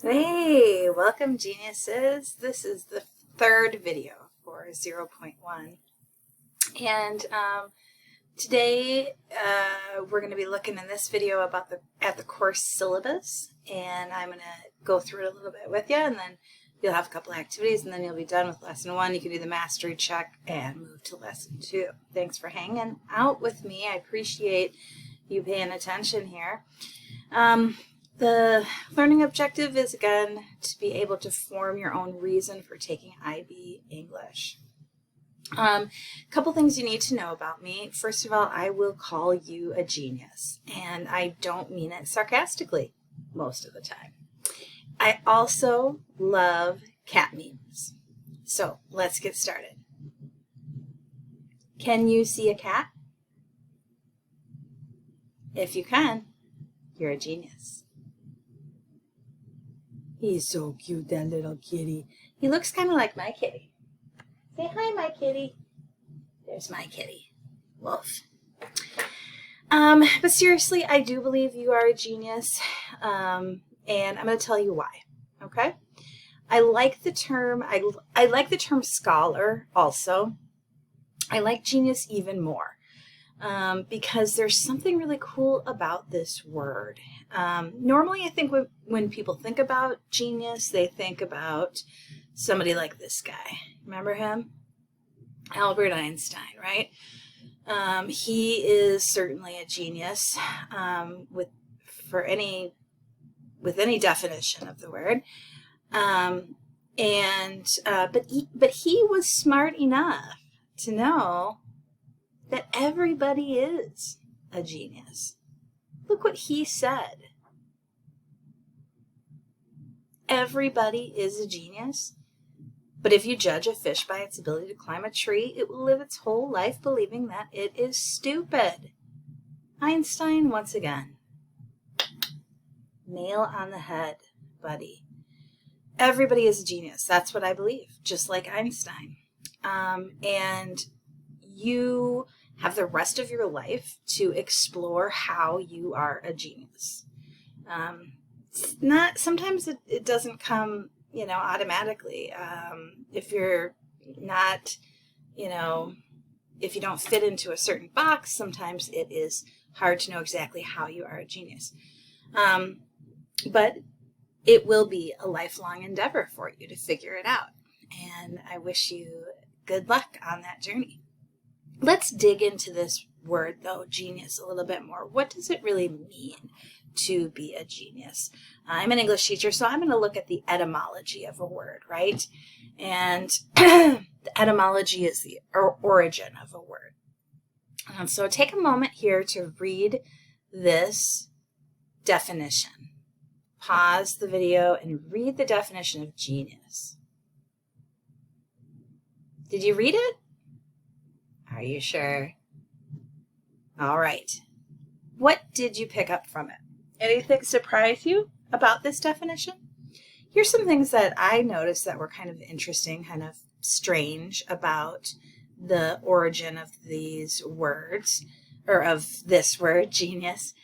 Hey, welcome geniuses. This is the third video for 0.1 and today we're going to be looking in this video about the course syllabus, and I'm going to go through it a little bit with you, and then you'll have a couple activities and then you'll be done with lesson 1. You can do the mastery check and move to lesson 2. Thanks for hanging out with me. I appreciate you paying attention here. The learning objective is, again, to be able to form your own reason for taking IB English. A couple things you need to know about me. First of all, I will call you a genius, and I don't mean it sarcastically most of the time. I also love cat memes. So let's get started. Can you see a cat? If you can, you're a genius. He's so cute, that little kitty. He looks kind of like my kitty. Say hi, my kitty. There's my kitty. Wolf. But seriously, I do believe you are a genius, and I'm going to tell you why. Okay? I like the term. I like the term scholar also. I like genius even more. Because there's something really cool about this word. Normally, I think when people think about genius, they think about somebody like this guy. Remember him? Albert Einstein, right? He is certainly a genius with any definition of the word. But he was smart enough to know that everybody is a genius. Look what he said. Everybody is a genius, but if you judge a fish by its ability to climb a tree, it will live its whole life believing that it is stupid. Einstein, once again. Nail on the head, buddy. Everybody is a genius. That's what I believe, just like Einstein. And you have the rest of your life to explore how you are a genius. Sometimes it doesn't come, automatically. If you're not, if you don't fit into a certain box, sometimes it is hard to know exactly how you are a genius. But it will be a lifelong endeavor for you to figure it out. And I wish you good luck on that journey. Let's dig into this word, though, genius, a little bit more. What does it really mean to be a genius? I'm an English teacher, so I'm going to look at the etymology of a word, right? And the etymology is the origin of a word. So take a moment here to read this definition. Pause the video and read the definition of genius. Did you read it? Are you sure? All right. What did you pick up from it? Anything surprise you about this definition? Here's some things that I noticed that were kind of interesting, kind of strange about the origin of these words, or of this word, genius.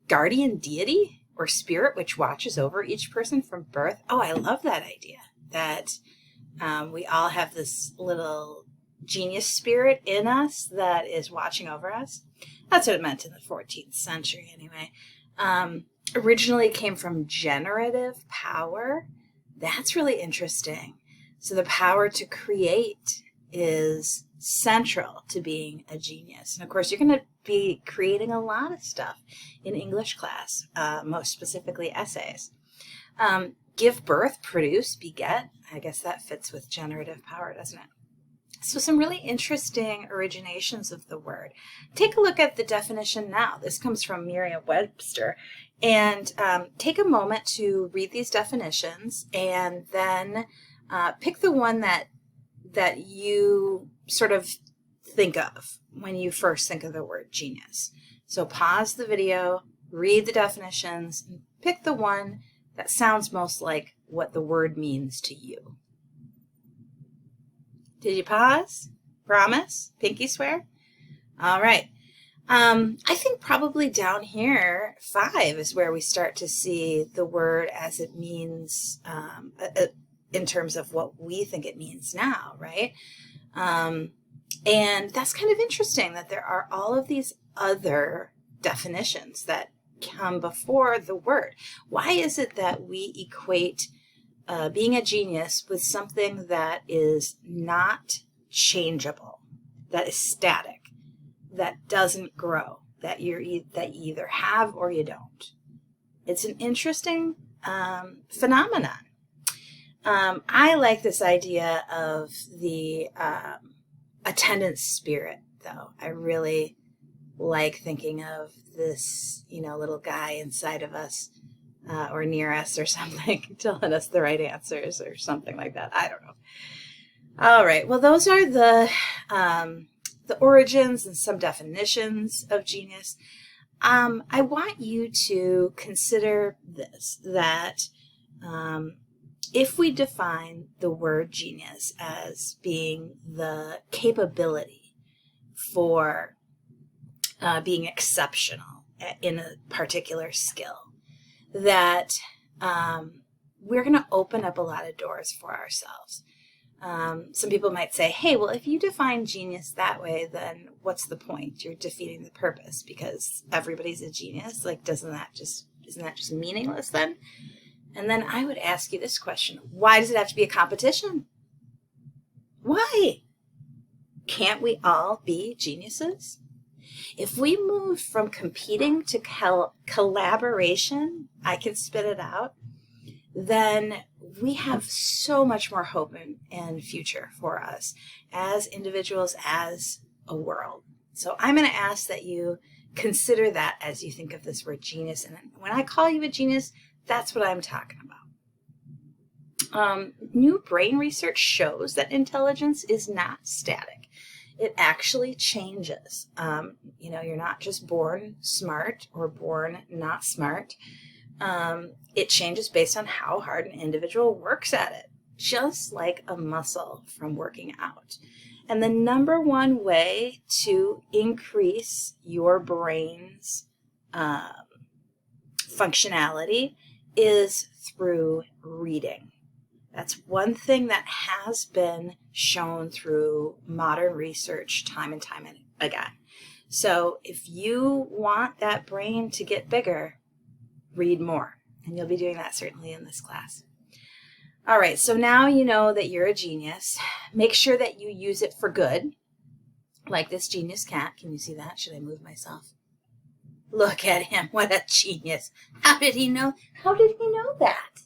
Guardian deity or spirit which watches over each person from birth. Oh, I love that idea, that we all have this little genius spirit in us that is watching over us. That's what it meant in the 14th century anyway. Originally came from generative power. That's really interesting. So the power to create is central to being a genius. And of course, you're going to be creating a lot of stuff in English class, most specifically essays. Give birth, produce, beget. I guess that fits with generative power, doesn't it? So some really interesting originations of the word. Take a look at the definition now. This comes from Merriam-Webster. And take a moment to read these definitions, and then pick the one that you sort of think of when you first think of the word genius. So pause the video, read the definitions, and pick the one that sounds most like what the word means to you. Did you pause? Promise? Pinky swear? All right. I think probably down here, 5 is where we start to see the word as it means in terms of what we think it means now, right? And that's kind of interesting that there are all of these other definitions that come before the word. Why is it that we equate being a genius with something that is not changeable, that is static, that doesn't grow, that you either have or you don't? It's an interesting phenomenon. I like this idea of the attendance spirit, though. I really like thinking of this, little guy inside of us or near us or something, telling us the right answers or something like that. I don't know. All right. Well, those are the origins and some definitions of genius. I want you to consider this, that if we define the word genius as being the capability for being exceptional in a particular skill, that we're going to open up a lot of doors for ourselves. Some people might say, hey, well, if you define genius that way, then what's the point? You're defeating the purpose because everybody's a genius. Like, isn't that just meaningless then? And then I would ask you this question. Why does it have to be a competition? Why? Can't we all be geniuses? If we move from competing to collaboration, I can spit it out, then we have so much more hope and future for us as individuals, as a world. So I'm going to ask that you consider that as you think of this word genius. And when I call you a genius, that's what I'm talking about. New brain research shows that intelligence is not static. It actually changes. You're not just born smart or born not smart. It changes based on how hard an individual works at it, just like a muscle from working out. And the number one way to increase your brain's functionality is through reading. That's one thing that has been shown through modern research time and time again. So if you want that brain to get bigger, read more. And you'll be doing that certainly in this class. All right, so now you know that you're a genius. Make sure that you use it for good, like this genius cat. Can you see that? Should I move myself? Look at him. What a genius. How did he know? How did he know that?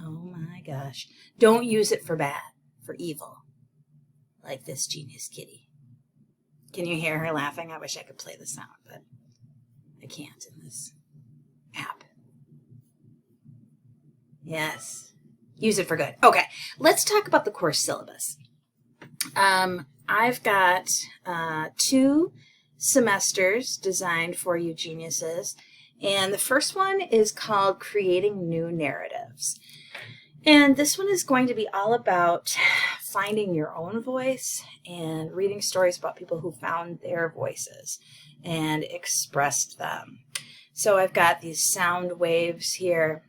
Oh my gosh. Don't use it for bad, for evil, like this genius kitty. Can you hear her laughing? I wish I could play the sound, but I can't in this app. Yes. Use it for good. Okay. Let's talk about the course syllabus. I've got 2 semesters designed for you geniuses. And the first one is called Creating New Narratives. And this one is going to be all about finding your own voice and reading stories about people who found their voices and expressed them. So I've got these sound waves here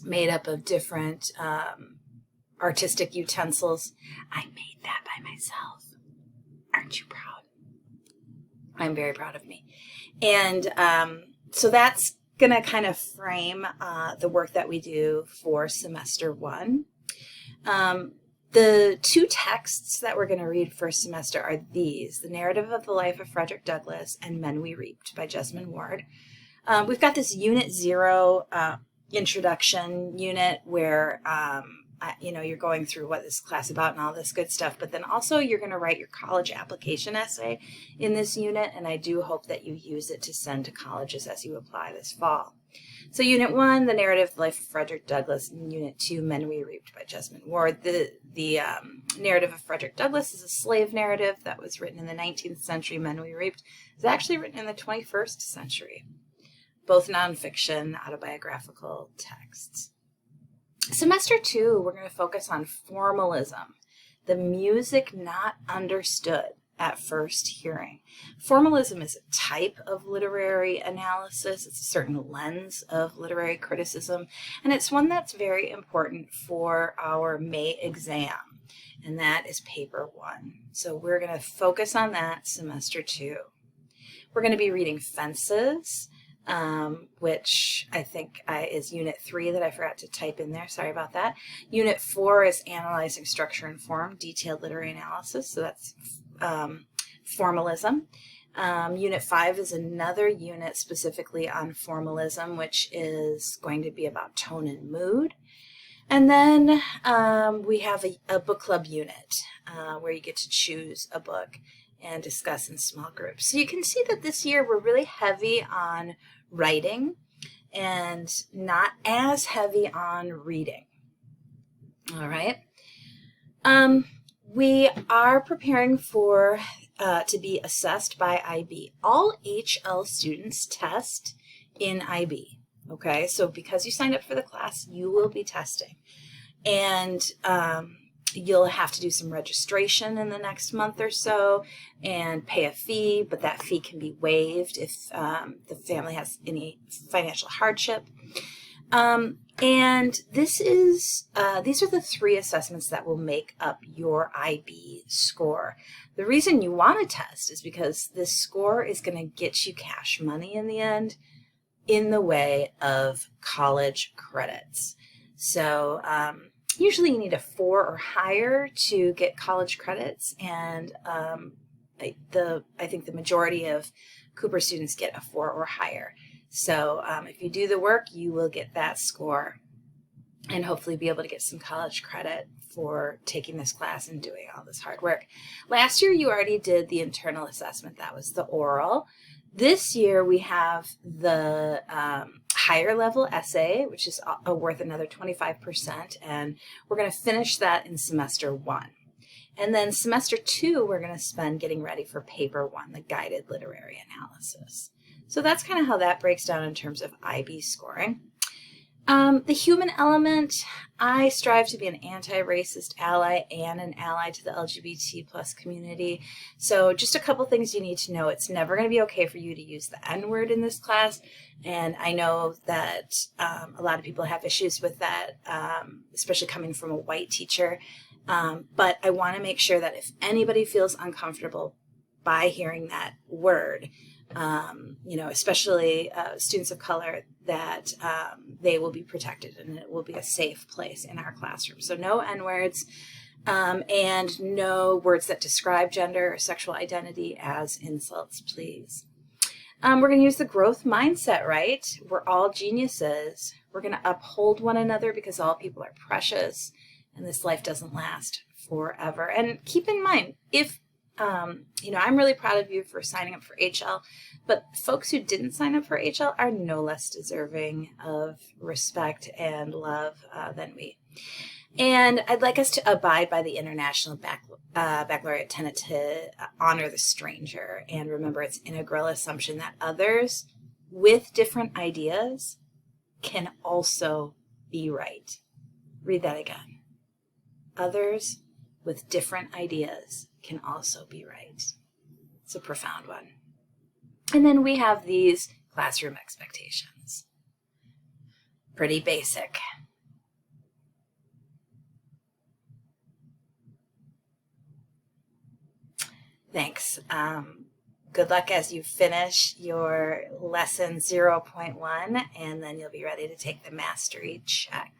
made up of different artistic utensils. I made that by myself. Aren't you proud? I'm very proud of me. And so that's going to kind of frame the work that we do for semester 1. The 2 texts that we're going to read for semester are these: The Narrative of the Life of Frederick Douglass and Men We Reaped by Jesmyn Ward. We've got this Unit 0 introduction unit where you're going through what this class is about and all this good stuff, but then also you're going to write your college application essay in this unit, and I do hope that you use it to send to colleges as you apply this fall. So Unit 1, The Narrative of the Life of Frederick Douglass, and Unit 2, Men We Reaped by Jesmyn Ward. The narrative of Frederick Douglass is a slave narrative that was written in the 19th century. Men We Reaped is actually written in the 21st century. Both nonfiction, autobiographical texts. Semester 2, we're going to focus on formalism, the music not understood. at first hearing. Formalism is a type of literary analysis. It's a certain lens of literary criticism, and it's one that's very important for our May exam, and that is paper 1. So we're going to focus on that semester 2. We're going to be reading Fences, which I think is Unit 3 that I forgot to type in there. Sorry about that. Unit 4 is Analyzing Structure and Form, Detailed Literary Analysis. So that's formalism. Unit 5 is another unit specifically on formalism, which is going to be about tone and mood. And then we have a book club unit where you get to choose a book and discuss in small groups. So you can see that this year we're really heavy on writing and not as heavy on reading. All right. We are preparing for to be assessed by IB. All HL students test in IB. Okay, so because you signed up for the class, you will be testing. And you'll have to do some registration in the next month or so and pay a fee, but that fee can be waived if the family has any financial hardship. And these are the 3 assessments that will make up your IB score. The reason you want to test is because this score is going to get you cash money in the end in the way of college credits. So usually you need a 4 or higher to get college credits, and I think the majority of Cooper students get a 4 or higher. So if you do the work, you will get that score and hopefully be able to get some college credit for taking this class and doing all this hard work. Last year, you already did the internal assessment. That was the oral. This year, we have the higher level essay, which is worth another 25%, and we're going to finish that in semester 1. And then semester 2, we're going to spend getting ready for paper 1, the guided literary analysis. So that's kind of how that breaks down in terms of IB scoring. The human element, I strive to be an anti-racist ally and an ally to the LGBT plus community. So just a couple things you need to know. It's never going to be okay for you to use the N-word in this class. And I know that a lot of people have issues with that, especially coming from a white teacher. But I want to make sure that if anybody feels uncomfortable by hearing that word, especially students of color, that they will be protected and it will be a safe place in our classroom. So no N-words and no words that describe gender or sexual identity as insults, please. We're going to use the growth mindset, right? We're all geniuses. We're going to uphold one another because all people are precious and this life doesn't last forever. And keep in mind, if I'm really proud of you for signing up for HL, but folks who didn't sign up for HL are no less deserving of respect and love than we. And I'd like us to abide by the International Baccalaureate tenet to honor the stranger. And remember, it's an integral assumption that others with different ideas can also be right. Read that again. Others with different ideas can also be right. It's a profound one. And then we have these classroom expectations. Pretty basic. Thanks. Good luck as you finish your lesson 0.1, and then you'll be ready to take the mastery check.